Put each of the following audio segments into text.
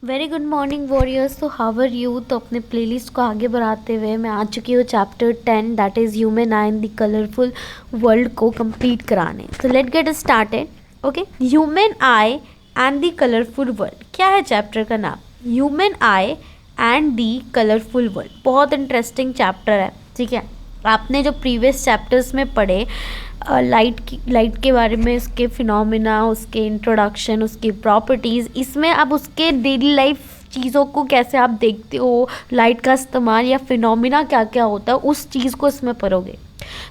Very good morning warriors. तो how are you. तो अपने प्लेलिस्ट को आगे बढ़ाते हुए मैं आ चुकी हूँ chapter 10 that is human I in the colourful world को कंप्लीट कराने। तो let get started. Okay, human I and the colourful world. क्या है चैप्टर का नाम? Human I and the colourful world. बहुत इंटरेस्टिंग चैप्टर है। ठीक है, आपने जो प्रीवियस चैप्टर्स में पढ़े लाइट के बारे में, उसके फिनोमिना, उसके इंट्रोडक्शन, उसकी प्रॉपर्टीज़, इसमें अब उसके डेली लाइफ चीज़ों को कैसे आप देखते हो, लाइट का इस्तेमाल या फिनोमिना क्या क्या होता है, उस चीज़ को इसमें पढ़ोगे।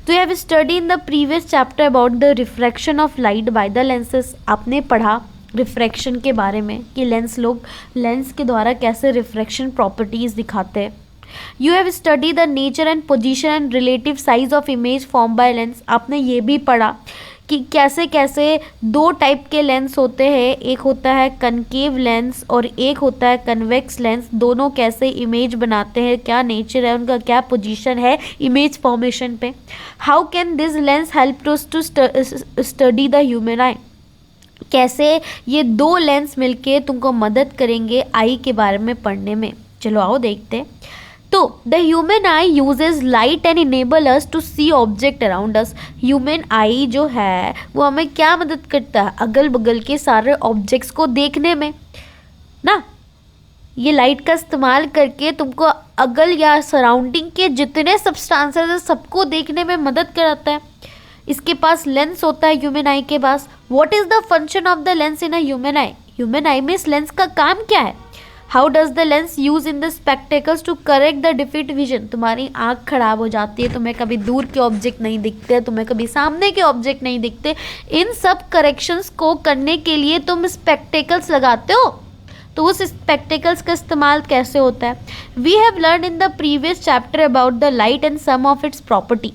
तो you have study in the previous chapter about the refraction of light by the lenses. आपने पढ़ा रिफ्रैक्शन के बारे में कि लेंस के द्वारा कैसे रिफ्रैक्शन प्रॉपर्टीज़ दिखाते हैं। You have study the nature and position and relative size of image form by lens. आपने ये भी पढ़ा कि कैसे कैसे दो टाइप के लेंस होते हैं, एक होता है कनकेव लेंस और एक होता है कन्वेक्स लेंस। दोनों कैसे इमेज बनाते हैं, क्या नेचर है उनका, क्या पोजीशन है इमेज फॉर्मेशन पे। How can this lens help us to study the human eye. कैसे ये दो लेंस मिलके तुमको मदद करेंगे आई के बारे में पढ़ने में। चलो आओ देखते हैं। तो the human eye uses light and enable us to see object around us. Human eye जो है वो हमें क्या मदद करता है? अगल बगल के सारे ऑब्जेक्ट्स को देखने में ना। ये लाइट का इस्तेमाल करके तुमको अगल या सराउंडिंग के जितने सब्सटेंसेस है सबको देखने में मदद कराता है। इसके पास लेंस होता है ह्यूमन आई के पास। What is the function of the lens in a human eye? Human eye में इस लेंस का काम क्या है? How does the lens use in the spectacles to correct the defect vision. तुम्हारी आँख खराब हो जाती है, तुम्हें कभी दूर के ऑब्जेक्ट नहीं दिखते, तुम्हें कभी सामने के ऑब्जेक्ट नहीं दिखते, इन सब करेक्शंस को करने के लिए तुम स्पेक्टेकल्स लगाते हो। तो उस स्पेक्टेकल्स का इस्तेमाल कैसे होता है? We have learn in the previous chapter about the light and some of its property.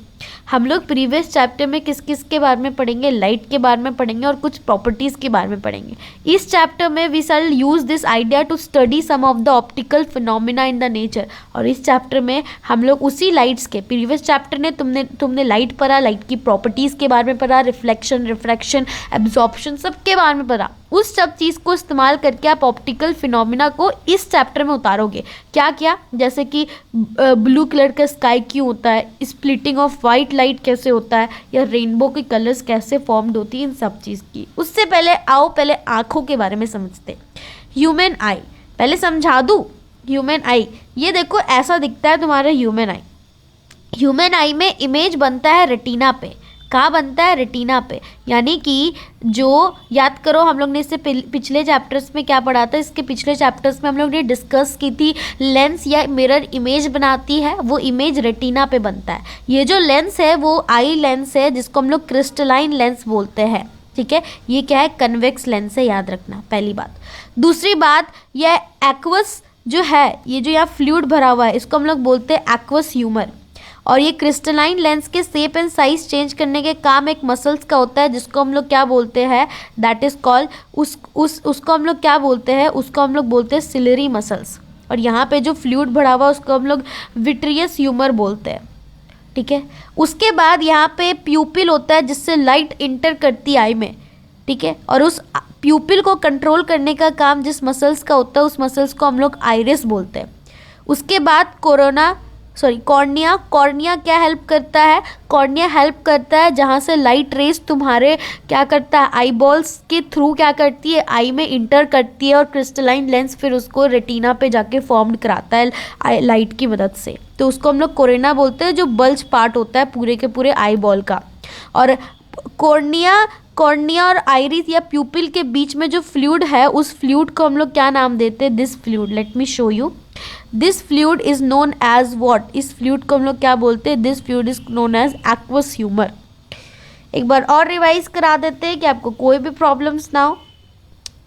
हम लोग प्रीवियस चैप्टर में किस किस के बारे में पढ़ेंगे? लाइट के बारे में पढ़ेंगे और कुछ प्रॉपर्टीज़ के बारे में पढ़ेंगे। इस चैप्टर में we shall use this idea to study some of the optical phenomena in the nature. और इस चैप्टर में हम लोग उसी लाइट्स के, प्रीवियस चैप्टर ने तुमने लाइट पढ़ा, लाइट की प्रॉपर्टीज़ के बारे में पढ़ा, रिफ्लेक्शन, रिफ्रैक्शन, एब्जॉर्प्शन, सब के बारे में पढ़ा। उस सब चीज़ को इस्तेमाल करके आप ऑप्टिकल फिनोमिना को इस चैप्टर में उतारोगे। क्या क्या? जैसे कि ब्लू कलर का स्काई क्यों होता है, स्प्लिटिंग ऑफ वाइट लाइट कैसे होता है, या रेनबो के कलर्स कैसे फॉर्म्ड होती है, इन सब चीज़ की। उससे पहले आओ पहले आँखों के बारे में समझते। ह्यूमन आई पहले समझा दूँ। ह्यूमन आई ये देखो ऐसा दिखता है तुम्हारा ह्यूमन आई। ह्यूमन आई में इमेज बनता है रेटिना पे। कहाँ बनता है? रेटिना पे। यानी कि जो याद करो हम लोग ने इससे पिछले चैप्टर्स में क्या पढ़ा था, इसके पिछले चैप्टर्स में हम लोग ने डिस्कस की थी लेंस या मिरर इमेज बनाती है, वो इमेज रेटिना पे बनता है। ये जो लेंस है वो आई लेंस है जिसको हम लोग क्रिस्टलाइन लेंस बोलते हैं। ठीक है, ये क्या है? कन्वेक्स लेंस है, याद रखना पहली बात। दूसरी बात, यह एक्वस जो है, ये जो यहाँ फ्लूइड भरा हुआ है, इसको हम लोग बोलते हैं एक्वस ह्यूमर। और ये क्रिस्टलाइन लेंस के शेप एंड साइज चेंज करने के काम एक मसल्स का होता है जिसको हम लोग क्या बोलते हैं? दैट इज कॉल्ड उसको हम लोग क्या बोलते हैं? उसको हम लोग बोलते हैं सिलरी मसल्स। और यहाँ पे जो फ्लूइड भरा हुआ उसको हम लोग विट्रियस ह्यूमर बोलते हैं। ठीक है, उसके बाद यहाँ पे प्यूपिल होता है जिससे लाइट इंटर करती है आई में। ठीक है, और उस प्यूपिल को कंट्रोल करने का काम जिस मसल्स का होता है उस मसल्स को हम लोग आइरिस बोलते हैं। उसके बाद कॉर्निया। कॉर्निया क्या हेल्प करता है? कॉर्निया हेल्प करता है जहाँ से लाइट रेस तुम्हारे क्या करता है? आई बॉल्स के थ्रू क्या करती है? आई में इंटर करती है और क्रिस्टलाइन लेंस फिर उसको रेटिना पे जाके फॉर्म्ड कराता है लाइट की मदद से। तो उसको हम लोग कोरेना बोलते हैं, जो बल्ज पार्ट होता है पूरे के पूरे आई बॉल का। और कॉर्निया और आइरिस या प्यूपिल के बीच में जो फ्लूइड है उस फ्लूइड को हम लोग क्या नाम देते हैं? This fluid, let me show you. This fluid is known as what? इस फ्लूइड को हम लोग क्या बोलते हैं? This fluid is known as aqueous humour. एक बार और रिवाइज करा देते हैं कि आपको कोई भी प्रॉब्लम्स ना हो।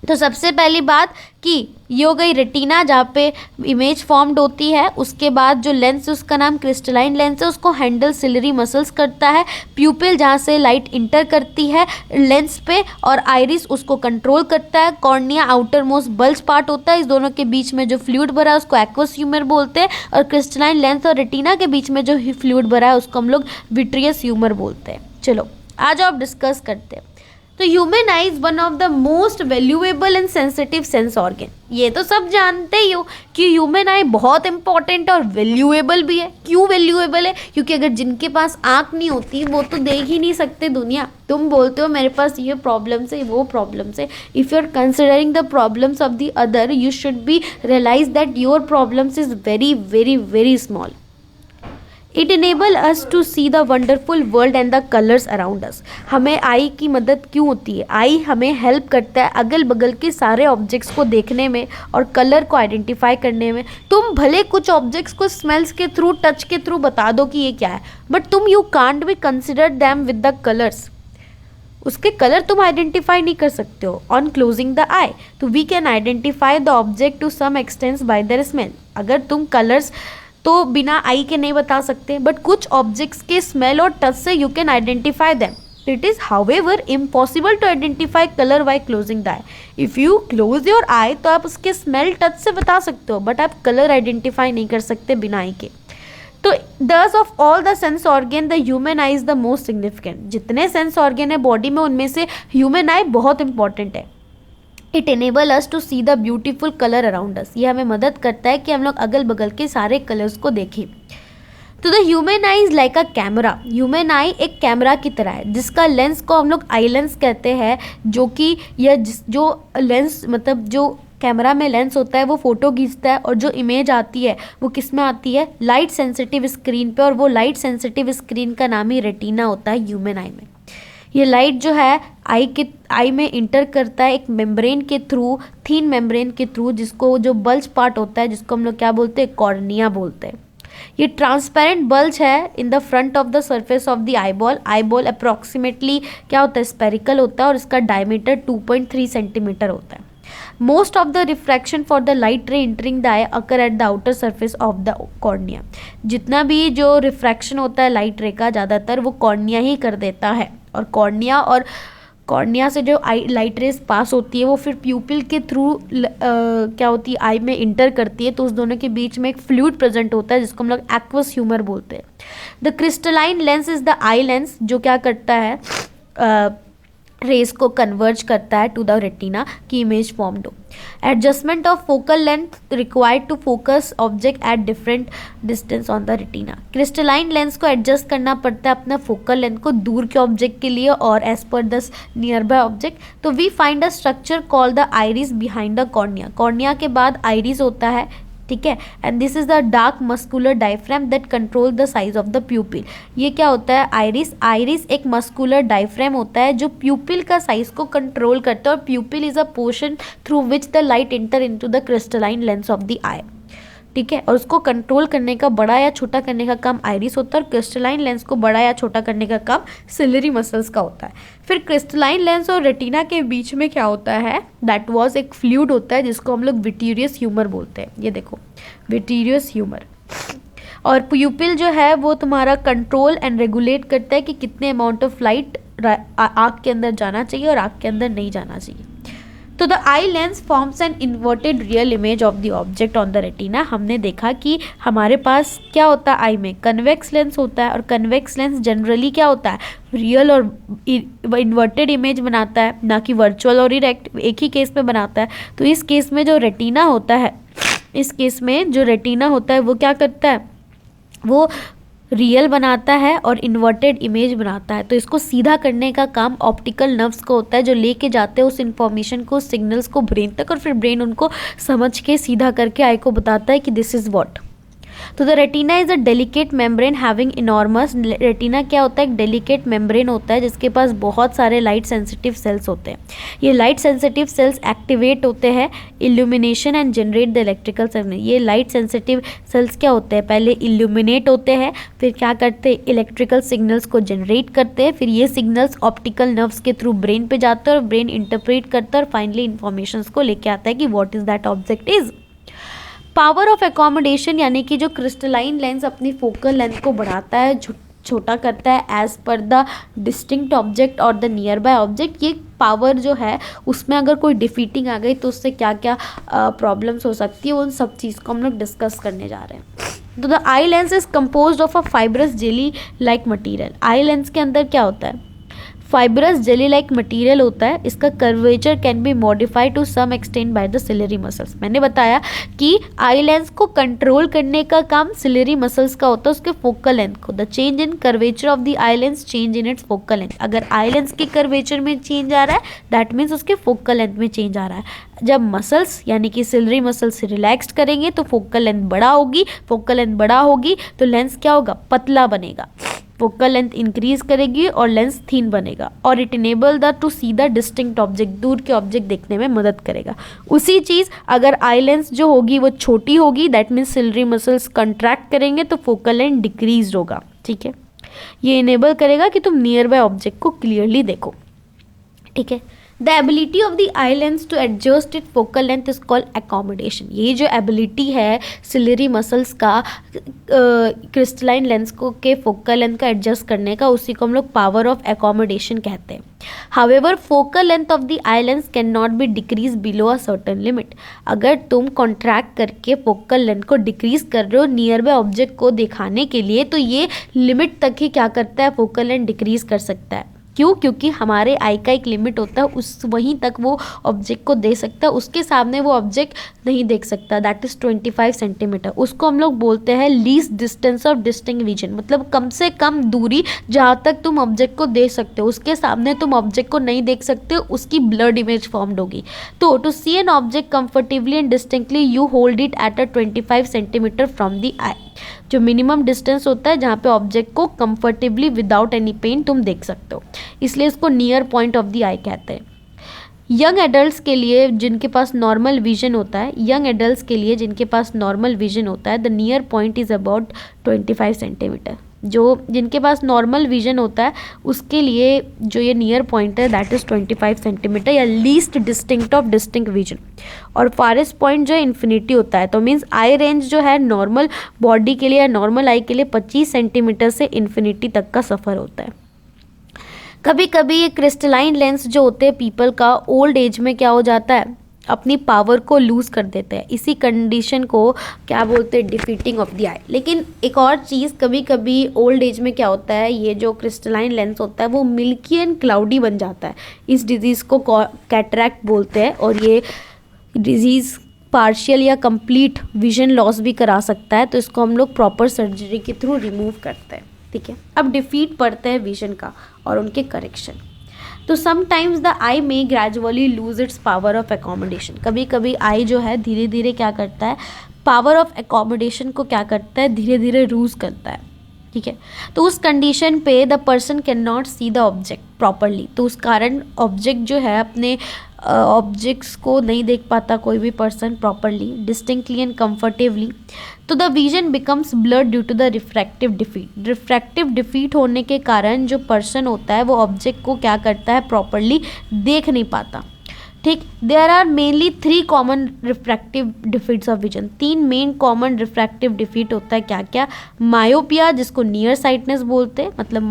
तो सबसे पहली बात कि ये हो गई रेटिना जहाँ पे इमेज फॉर्म्ड होती है। उसके बाद जो लेंस है उसका नाम क्रिस्टलाइन लेंस है, उसको हैंडल सिलरी मसल्स करता है। प्यूपिल जहाँ से लाइट इंटर करती है लेंस पे, और आइरिस उसको कंट्रोल करता है। Cornea outer most bulge part होता है, इस दोनों के बीच में जो फ्लूइड भरा है उसको एक्वस ह्यूमर बोलते हैं। और क्रिस्टलाइन लेंस और रेटिना के बीच में जो फ्लूइड भरा है उसको हम लोग विट्रियस ह्यूमर बोलते हैं। चलो आ जाओ अब डिस्कस करते हैं। तो human I is one of the most valuable and sensitive sense organ. ये तो सब जानते ही हो कि ह्यूमन आई बहुत इंपॉर्टेंट और वैल्यूएबल भी है। क्यों वैल्यूएबल है? क्योंकि अगर जिनके पास आँख नहीं होती वो तो देख ही नहीं सकते दुनिया। तुम बोलते हो मेरे पास ये प्रॉब्लम्स है, वो प्रॉब्लम्स है। If you are considering the problems of the other, you should be realise that your problems is very very very small. It enable us to see the wonderful world and the colours around us. हमें eye की मदद क्यों होती है? आई हमें help करता है अगल बगल के सारे ऑब्जेक्ट्स को देखने में और कलर को आइडेंटिफाई करने में। तुम भले कुछ ऑब्जेक्ट्स को स्मेल्स के थ्रू, टच के थ्रू बता दो कि ये क्या है, बट तुम you can't be consider them with the colours. उसके कलर तुम आइडेंटिफाई नहीं कर सकते हो ऑन क्लोजिंग द आई। तो we can identify the object to some extents by their smell. अगर तुम कलर्स तो बिना आई के नहीं बता सकते, बट कुछ ऑब्जेक्ट्स के स्मेल और टच से you can identify them. It is however impossible to identify colour by closing the eye. If you close your eye तो आप उसके स्मेल टच से बता सकते हो, बट आप कलर आइडेंटिफाई नहीं कर सकते बिना आई के। तो thus of all the sense organ the human eye is the most significant. जितने सेंस ऑर्गन है बॉडी में उनमें से ह्यूमन आई बहुत इंपॉर्टेंट है। It enable us to see the beautiful colour around us. ये हमें मदद करता है कि हम लोग अगल बगल के सारे कलर्स को देखें। तो the human I is like a camera. Human आई एक कैमरा की तरह है जिसका लेंस को हम लोग आई लेंस कहते हैं, जो कि यह जो लेंस मतलब जो कैमरा में लेंस होता है वो फोटो खींचता है, और जो इमेज आती है वो किस में आती है? लाइट सेंसिटिव स्क्रीन पे। और वो लाइट सेंसिटिव स्क्रीन का नाम ही रेटिना होता है ह्यूमन आई में। ये लाइट जो है आई में इंटर करता है एक मेम्ब्रेन के थ्रू, थीन मेम्ब्रेन के थ्रू, जिसको जो बल्ज पार्ट होता है जिसको हम लोग क्या बोलते हैं? कॉर्निया बोलते हैं। ये ट्रांसपेरेंट बल्ज है in the front of the surface of the eyeball. Eyeball approximately क्या होता है? स्पेरिकल होता है और इसका डायमीटर 2.3 सेंटीमीटर होता है। Most of the refraction for the light ray entering the eye occur at the outer surface of the cornea. जितना भी जो रिफ्रैक्शन होता है लाइट रे का ज़्यादातर वो कॉर्निया ही कर देता है, और कॉर्निया से जो आई लाइट रेस पास होती है वो फिर प्यूपिल के थ्रू क्या होती है? आई में इंटर करती है। तो उस दोनों के बीच में एक फ्लूइड प्रेजेंट होता है जिसको हम लोग एक्वस ह्यूमर बोलते हैं। The crystalline lens is the eye lens, जो क्या करता है? रेस को कन्वर्ज करता है टू द रेटिना की इमेज फॉर्म्ड हो। Adjustment of focal length required to focus object at different distance on the retina. Crystalline lens को एडजस्ट करना पड़ता है अपना फोकल लेंथ को दूर के ऑब्जेक्ट के लिए और एज पर द नियर बाय ऑब्जेक्ट। तो we find a structure called the iris behind the cornea. Cornea के बाद आइरिस होता है, ठीक है। And this is the dark muscular diaphragm that control the size of the pupil. ये क्या होता है? आइरिस एक मस्कुलर डायफ्राम होता है जो प्यूपिल का साइज को कंट्रोल करता है, और pupil is a portion through which the light enter into the crystalline lens of the eye, ठीक है। और उसको कंट्रोल करने का, बड़ा या छोटा करने का काम आइरिस होता है, और क्रिस्टलाइन लेंस को बड़ा या छोटा करने का काम सिलरी मसल्स का होता है। फिर क्रिस्टलाइन लेंस और रेटिना के बीच में क्या होता है? दैट वाज एक फ्लूइड होता है जिसको हम लोग विट्रियस ह्यूमर बोलते हैं। ये देखो विट्रियस ह्यूमर। और प्यूपिल जो है वो तुम्हारा कंट्रोल एंड रेगुलेट करता है कि कितने अमाउंट ऑफ लाइट आँख के अंदर जाना चाहिए और आँख के अंदर नहीं जाना चाहिए। तो the eye lens forms an inverted real image of the object on the retina. हमने देखा कि हमारे पास क्या होता है? आई में कन्वेक्स लेंस होता है, और कन्वेक्स लेंस जनरली क्या होता है? रियल और इन्वर्टेड इमेज बनाता है, ना कि वर्चुअल और इरेक्ट, एक ही केस में बनाता है। तो इस केस में जो रेटिना होता है, इस केस में जो रेटिना होता है वो क्या करता है? वो रियल बनाता है और इन्वर्टेड इमेज बनाता है। तो इसको सीधा करने का काम ऑप्टिकल नर्व्स को होता है, जो लेके जाते हैं उस इन्फॉर्मेशन को, सिग्नल्स को ब्रेन तक, और फिर ब्रेन उनको समझ के सीधा करके आई को बताता है कि दिस इज़ व्हाट। तो the retina is a delicate membrane having enormous. Retina क्या होता है? एक डेलिकेट मेम्ब्रेन होता है जिसके पास बहुत सारे लाइट सेंसिटिव सेल्स होते हैं। ये लाइट सेंसिटिव सेल्स एक्टिवेट होते हैं illumination and generate the electrical signal. ये लाइट सेंसिटिव सेल्स क्या होते हैं? पहले इल्यूमिनेट होते हैं, फिर क्या करते हैं? इलेक्ट्रिकल सिग्नल्स को जनरेट करते हैं, फिर ये सिग्नल्स ऑप्टिकल नर्व्स के थ्रू ब्रेन पे जाते हैं और ब्रेन इंटरप्रेट करता है और फाइनली इन्फॉर्मेशन को लेके आता है कि what is that object is. Power of accommodation, यानी कि जो क्रिस्टलाइन लेंस अपनी फोकल लेंथ को बढ़ाता है, छोटा करता है एज पर द डिस्टिंक्ट ऑब्जेक्ट और द नियर बाय ऑब्जेक्ट। ये पावर जो है उसमें अगर कोई डिफीटिंग आ गई तो उससे क्या क्या प्रॉब्लम्स हो सकती है, उन सब चीज़ को हम लोग डिस्कस करने जा रहे हैं। तो the eye lens is compose of a fibrous jelly like material. Eye lens के अंदर क्या होता है? फाइब्रस जेली लाइक मटेरियल होता है, इसका curvature can be modified to some extent by the ciliary muscles. मैंने बताया कि आई लेंस को कंट्रोल करने का काम सिलरी मसल्स का होता है, उसके फोकल लेंथ को। The change in curvature of the eye lens change in its focal length. अगर आई लेंस के कर्वेचर में चेंज आ रहा है दैट मीन्स उसके फोकल लेंथ में चेंज आ रहा है। जब मसल्स यानी कि सिलरी मसल्स रिलैक्स करेंगे तो फोकल लेंथ बड़ा होगी, फोकल लेंथ बड़ा होगी तो लेंस क्या होगा, पतला बनेगा। फोकल लेंथ इंक्रीज करेगी और लेंस थीन बनेगा, और it enable the two see the distinct object, दूर के ऑब्जेक्ट देखने में मदद करेगा। उसी चीज़ अगर आई लेंस जो होगी वो छोटी होगी that means ciliary muscles contract करेंगे तो फोकल लेंथ डिक्रीज होगा। ठीक है, ये इनेबल करेगा कि तुम नियर बाय ऑब्जेक्ट को क्लियरली देखो। ठीक है, the ability of the eye lens to adjust it focal length is called accommodation. ये जो एबिलिटी है सिलरी मसल्स का क्रिस्टलाइन लेंस को के फोकल लेंथ का एडजस्ट करने का, उसी को हम लोग पावर ऑफ एकोमोडेशन कहते हैं। However focal length of the eye lens can not be decrease below a certain limit. अगर तुम कॉन्ट्रैक्ट करके फोकल लेंथ को डिक्रीज कर रहे हो नियर बाय ऑब्जेक्ट को दिखाने के लिए, तो ये लिमिट तक ही क्या करता है, फोकल लेंथ डिक्रीज कर सकता है। क्यों? क्योंकि हमारे आई का एक लिमिट होता है, उस वहीं तक वो ऑब्जेक्ट को दे सकता है, उसके सामने वो ऑब्जेक्ट नहीं देख सकता। That is 25 centimetre. उसको हम लोग बोलते हैं least distance of distinct vision, मतलब कम से कम दूरी जहाँ तक तुम ऑब्जेक्ट को दे सकते हो, उसके सामने तुम ऑब्जेक्ट को नहीं देख सकते हो, उसकी ब्लर्ड इमेज फॉर्म्ड होगी। तो to see an object comfortably and distinctly you hold it at a 25 centimetre from the eye. जो मिनिमम डिस्टेंस होता है जहाँ पे ऑब्जेक्ट को कंफर्टेबली विदाउट एनी पेन तुम देख सकते हो, इसलिए इसको नियर पॉइंट ऑफ द आई कहते हैं। यंग एडल्ट्स के लिए जिनके पास नॉर्मल विजन होता है, यंग एडल्ट्स के लिए जिनके पास नॉर्मल विजन होता है, the near point is about 25 centimetre. जो जिनके पास नॉर्मल विजन होता है उसके लिए जो ये नियर पॉइंट है दैट इज़ 25 सेंटीमीटर या least distinct of distinct vision. और फारेस्ट पॉइंट जो है इन्फिनिटी होता है, तो मीन्स आई रेंज जो है नॉर्मल बॉडी के लिए या नॉर्मल आई के लिए 25 सेंटीमीटर से इन्फिनिटी तक का सफ़र होता है। कभी कभी ये क्रिस्टलाइन लेंस जो होते हैं पीपल का ओल्ड एज में क्या हो जाता है, अपनी पावर को लूज़ कर देते हैं। इसी कंडीशन को क्या बोलते हैं, डिफीटिंग ऑफ द आई। लेकिन एक और चीज़, कभी कभी ओल्ड एज में क्या होता है, ये जो क्रिस्टलाइन लेंस होता है वो मिल्की एंड क्लाउडी बन जाता है। इस डिजीज़ को कैटरैक्ट बोलते हैं, और ये डिजीज़ पार्शियल या कंप्लीट विजन लॉस भी करा सकता है, तो इसको हम लोग प्रॉपर सर्जरी के थ्रू रिमूव करते हैं। ठीक है, अब डिफीट पढ़ते हैं विजन का और उनके करेक्शन। तो समटाइम्स द आई में gradually lose its power of accommodation. कभी कभी आई जो है धीरे धीरे क्या करता है, पावर ऑफ एकोमोडेशन को क्या करता है, धीरे धीरे लूज करता है। ठीक है, तो उस कंडीशन पे the person can not see the object properly. तो उस कारण ऑब्जेक्ट जो है अपने ऑब्जेक्ट्स को नहीं देख पाता कोई भी person properly, distinctly and comfortably. तो the vision becomes blurred due to the refractive defect. Refractive defect होने के कारण जो पर्सन होता है वो ऑब्जेक्ट को क्या करता है, प्रॉपरली देख नहीं पाता। ठीक, there are mainly 3 common refractive defects of vision. 3 main common refractive defect होता है, क्या क्या, मायोपिया जिसको नियर साइटनेस बोलते हैं, मतलब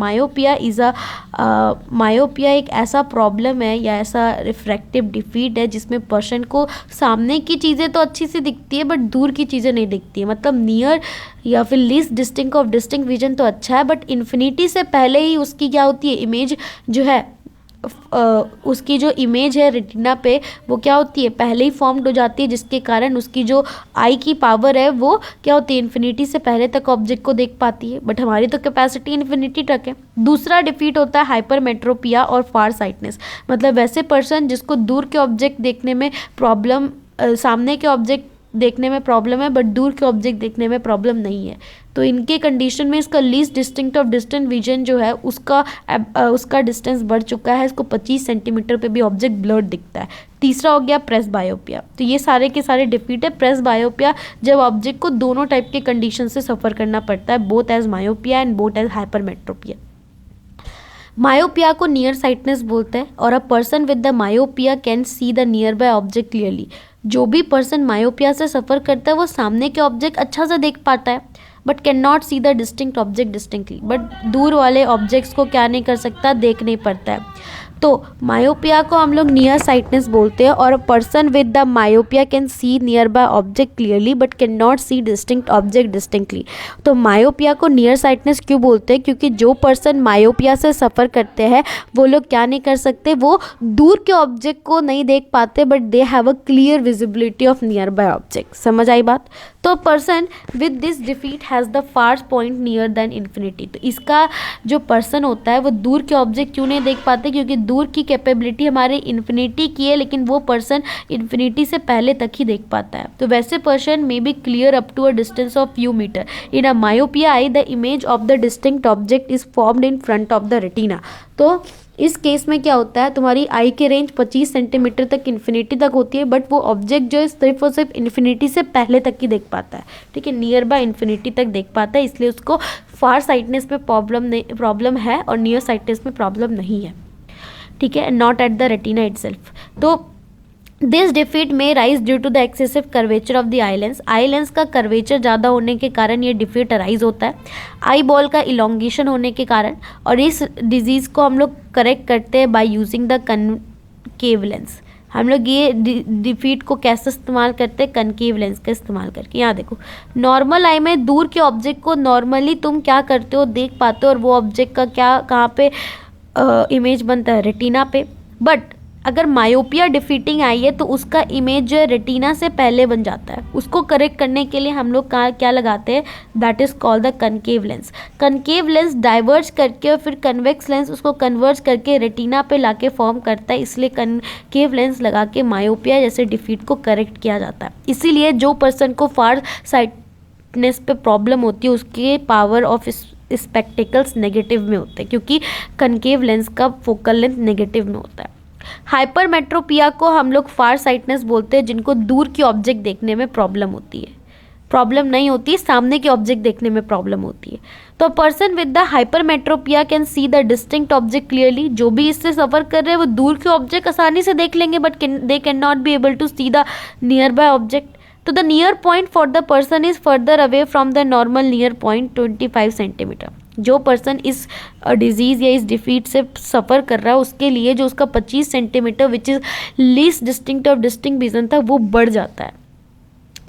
मायोपिया एक ऐसा प्रॉब्लम है या ऐसा रिफ्रैक्टिव डिफीट है जिसमें पर्सन को सामने की चीज़ें तो अच्छी सी दिखती है बट दूर की चीज़ें नहीं दिखती है। मतलब नियर या फिर least distinct of distinct vision तो अच्छा है बट इन्फिनिटी से पहले ही उसकी क्या होती है, इमेज जो है उसकी जो इमेज है रेटिना पे वो क्या होती है, पहले ही फॉर्म्ड हो जाती है, जिसके कारण उसकी जो आई की पावर है वो क्या होती है, इन्फिनिटी से पहले तक ऑब्जेक्ट को देख पाती है। बट हमारी तो कैपेसिटी इन्फिनिटी तक है। दूसरा डिफीट होता है हाइपरमेट्रोपिया और फार साइटनेस, मतलब वैसे पर्सन जिसको दूर के ऑब्जेक्ट देखने में प्रॉब्लम, सामने के ऑब्जेक्ट देखने में प्रॉब्लम है बट दूर के ऑब्जेक्ट देखने में प्रॉब्लम नहीं है। तो इनके कंडीशन में इसका least distinct of distant vision जो है उसका डिस्टेंस बढ़ चुका है, इसको 25 सेंटीमीटर पे भी ऑब्जेक्ट ब्लर्ड दिखता है। तीसरा हो गया प्रेस बायोपिया। तो ये सारे के सारे डिफीट है। प्रेस बायोपिया जब ऑब्जेक्ट को दोनों टाइप के कंडीशन से सफ़र करना पड़ता है, both as myopia and both as hypermetropia. Myopia को नियर साइटनेस बोलते हैं और a person with the myopia can see the near by object clearly. जो भी पर्सन मायोपिया से सफ़र करता है वो सामने के ऑब्जेक्ट अच्छा से देख पाता है but can not see the distinct object distinctly, but दूर वाले ऑब्जेक्ट्स को क्या नहीं कर सकता, देख नहीं पड़ता है। तो मायोपिया को हम लोग नियर साइटनेस बोलते हैं, और person with the myopia can see near by object clearly but can not see distinct object distinctly. तो मायोपिया को नियर साइटनेस क्यों बोलते हैं? क्योंकि जो पर्सन मायोपिया से सफ़र करते हैं वो लोग क्या नहीं कर सकते, वो दूर के ऑब्जेक्ट को नहीं देख पाते, but they have a clear visibility of near by object. समझ आई बात? तो person with this defeat has the far point near then infinity. तो इसका जो पर्सन होता है वो दूर के ऑब्जेक्ट क्यों नहीं देख पाते? क्योंकि दूर की कैपेबिलिटी हमारे इन्फिनिटी की है, लेकिन वो पर्सन इन्फिनिटी से पहले तक ही देख पाता है। तो वैसे person may be clear up to a distance of few metre. In a myopia eye the image of the distinct object is formed in front of the retina. तो इस केस में क्या होता है, तुम्हारी आई की रेंज 25 सेंटीमीटर तक infinity तक होती है, बट वो ऑब्जेक्ट जो है सिर्फ और सिर्फ इन्फिनिटी से पहले तक ही देख पाता है। ठीक है, नियर बाय इन्फिनिटी तक देख पाता है, इसलिए उसको फार साइटनेस में प्रॉब्लम है और नियर साइटनेस में प्रॉब्लम नहीं है। ठीक है, not at the retina itself. तो this defect may arise due to the excessive curvature of the eye lens. Eye lens का कर्वेचर ज़्यादा होने के कारण ये डिफीट अराइज होता है, आई बॉल का इलोंगेशन होने के कारण। और इस डिजीज़ को हम लोग करेक्ट करते हैं by using the concave lens. हम लोग ये डिफीट को कैसे इस्तेमाल करते हैं? कनकेव लेंस का इस्तेमाल करके। यहाँ देखो, नॉर्मल आई में दूर के ऑब्जेक्ट को नॉर्मली तुम क्या करते हो, देख पाते हो, और वो ऑब्जेक्ट का कहाँ पे इमेज बनता है? रेटिना पे। बट अगर मायोपिया डिफीटिंग आई है तो उसका इमेज जो है रेटिना से पहले बन जाता है। उसको करेक्ट करने के लिए हम लोग क्या लगाते हैं? That is called the concave lens. Concave lens diverge करके और फिर कन्वेक्स लेंस उसको कन्वर्ज करके रेटिना पे लाके फॉर्म करता है, इसलिए कनकेव लेंस लगा के मायोपिया जैसे डिफीट को करेक्ट किया जाता है। इसीलिए जो पर्सन को फार साइटनेस पे प्रॉब्लम होती है उसके पावर ऑफ स्पेक्टिकल्स नेगेटिव में होते हैं, क्योंकि कनकेव लेंस का फोकल लेंथ नेगेटिव में होता है। हाइपरमेट्रोपिया को हम लोग फार साइटनेस बोलते हैं, जिनको दूर की ऑब्जेक्ट देखने में प्रॉब्लम होती है। प्रॉब्लम नहीं होती है, सामने के ऑब्जेक्ट देखने में प्रॉब्लम होती है। तो person with the hypermetropia can see the distinct object clearly. जो भी इससे सफ़र कर रहे हैं वो दूर के ऑब्जेक्ट आसानी से देख लेंगे, but they can not be able to see the near by object. तो the near point for the person is further away from the normal near point 25 centimetre. जो पर्सन इस डिजीज़ या इस डिफीट से सफ़र कर रहा है उसके लिए जो उसका 25 centimetre which is least distinct of distinct vision था वो बढ़ जाता है।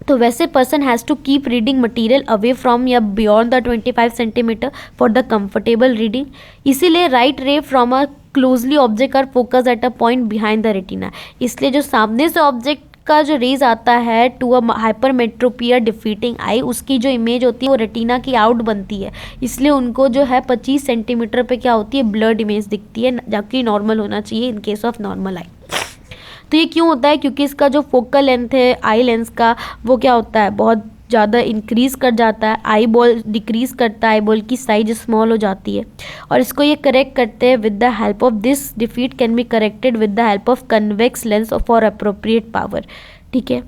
तो वैसे person has to keep reading material away from या beyond the 25 centimetre for the comfortable reading. इसीलिए right ray from a closely object are focus at a point behind the retina. इसलिए जो सामने से ऑब्जेक्ट का जो रेज आता है टू अ हाइपरमेट्रोपिया डिफीटिंग आई, उसकी जो इमेज होती है वो रेटिना की आउट बनती है, इसलिए उनको जो है 25 सेंटीमीटर पे क्या होती है? ब्लर्ड इमेज दिखती है, जबकि नॉर्मल होना चाहिए इन केस ऑफ नॉर्मल आई। तो ये क्यों होता है? क्योंकि इसका जो फोकल लेंथ है आई लेंस का वो क्या होता है? बहुत ज़्यादा इंक्रीज़ कर जाता है, आई बॉल डिक्रीज़ करता है, आई बॉल की साइज स्मॉल हो जाती है। और इसको ये करेक्ट करते हैं with the help of this defect can be corrected with the help of convex lens for appropriate power. ठीक है,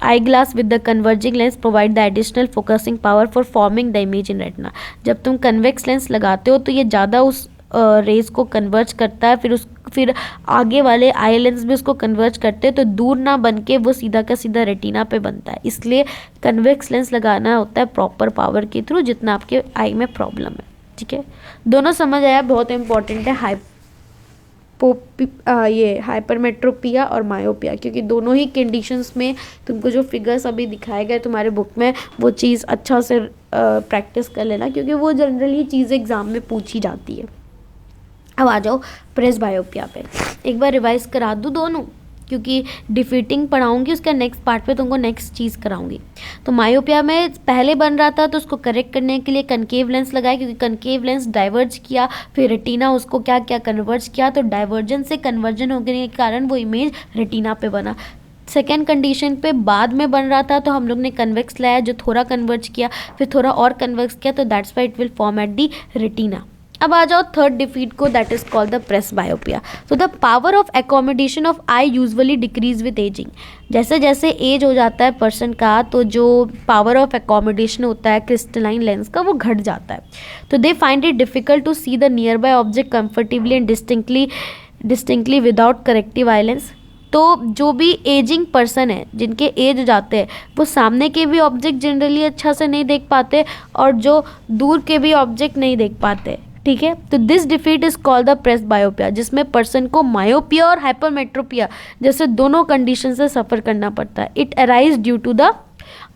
eye glass with the converging lens provide the additional focusing power for forming the image in retina. जब तुम convex lens लगाते हो तो ये ज़्यादा उस रेज को कन्वर्ज करता है, फिर आगे वाले आई लेंस भी उसको कन्वर्ज करते हैं, तो दूर ना बन के वो सीधा का सीधा रेटिना पे बनता है। इसलिए कन्वेक्स लेंस लगाना होता है प्रॉपर पावर के थ्रू, जितना आपके आई में प्रॉब्लम है। ठीक है, दोनों समझ आया, बहुत इंपॉर्टेंट है ये हाइपरमेट्रोपिया और मायोपिया, क्योंकि दोनों ही कंडीशंस में तुमको जो फिगर्स अभी दिखाए गए तुम्हारे बुक में वो चीज़ अच्छा से प्रैक्टिस कर लेना, क्योंकि वो जनरली चीज़ एग्ज़ाम में पूछी जाती है। अब आ जाओ प्रेसबायोपिया पे, एक बार रिवाइज करा दूँ दोनों, क्योंकि डिफीटिंग पढ़ाऊंगी उसका नेक्स्ट पार्ट पे तुमको नेक्स्ट चीज़ कराऊंगी। तो मायोपिया में पहले बन रहा था तो उसको करेक्ट करने के लिए कनकेव लेंस लगाया, क्योंकि कनकेव लेंस डाइवर्ज किया, फिर रेटिना उसको क्या क्या कन्वर्ज किया, तो डाइवर्जन से कन्वर्जन होने के कारण वो इमेज रेटिना पे बना। सेकेंड कंडीशन पे बाद में बन रहा था तो हम लोग ने कन्वेक्स लाया जो थोड़ा कन्वर्ज किया, फिर थोड़ा और कन्वर्ज किया, तो that's why it will form at the retina. अब आ जाओ थर्ड डिफीट को, that is called the presbyopia. तो the power of accommodation of eye usually decrease with ageing. जैसे जैसे एज हो जाता है पर्सन का तो जो पावर ऑफ एकोमोडेशन होता है क्रिस्टलाइन लेंस का वो घट जाता है। तो they find it difficult to see the near by object comfortably and distinctly without corrective eye lens. तो जो भी एजिंग पर्सन है जिनके एज जाते हैं वो सामने के भी ऑब्जेक्ट जनरली अच्छा से नहीं देख पाते और जो दूर के भी ऑब्जेक्ट नहीं देख पाते। ठीक है। तो this defect is called the presbyopia, जिसमें पर्सन को मायोपिया और हाइपरमेट्रोपिया जैसे दोनों कंडीशन से सफ़र करना पड़ता है। It arise due to the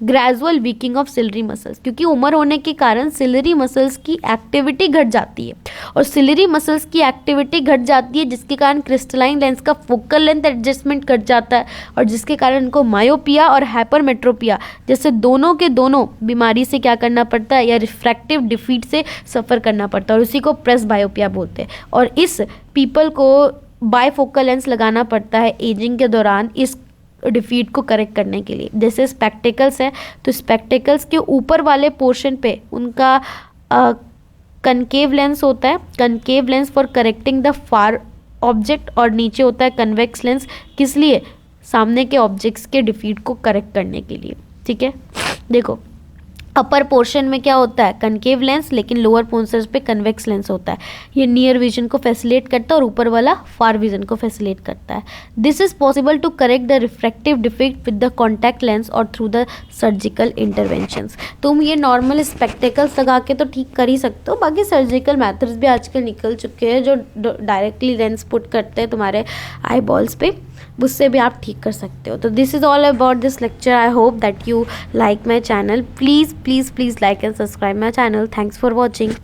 gradual weakening of ciliary muscles, क्योंकि उम्र होने के कारण सिलरी मसल्स की एक्टिविटी घट जाती है, और सिलरी मसल्स की एक्टिविटी घट जाती है जिसके कारण क्रिस्टलाइन लेंस का फोकल लेंथ एडजस्टमेंट घट जाता है, और जिसके कारण उनको मायोपिया और हाइपरमेट्रोपिया जैसे दोनों के दोनों बीमारी से क्या करना पड़ता है, या रिफ्रैक्टिव डिफीट से सफ़र करना पड़ता है, और उसी को प्रेस बायोपिया बोलते हैं। और इस पीपल को बायफोकल लेंस लगाना पड़ता है एजिंग के दौरान इस डिफीट को करेक्ट करने के लिए। जैसे स्पेक्टिकल्स है, तो स्पेक्टिकल्स के ऊपर वाले पोर्शन पे उनका कनकेव लेंस होता है, concave lens for correcting the far object, और नीचे होता है कन्वेक्स लेंस, किस लिए, सामने के ऑब्जेक्ट्स के डिफीट को करेक्ट करने के लिए। ठीक है, देखो अपर पोर्शन में क्या होता है, कनकेव लेंस, लेकिन लोअर पोर्शन पे कन्वेक्स लेंस होता है। ये नियर विजन को फैसिलिटेट करता है और ऊपर वाला फार विजन को फैसिलिटेट करता है। This is possible to correct the refractive defect with the contact lens और थ्रू द सर्जिकल इंटरवेंशंस। तुम ये नॉर्मल स्पेक्टिकल्स लगा के तो ठीक कर ही सकते हो, बाकी सर्जिकल मेथड्स भी आजकल निकल चुके हैं जो डायरेक्टली लेंस पुट करते हैं तुम्हारे आई बॉल्स पे, उससे भी आप ठीक कर सकते हो। तो this is all about this lecture. I hope that you like my channel. Please please please like and subscribe my channel. Thanks for watching.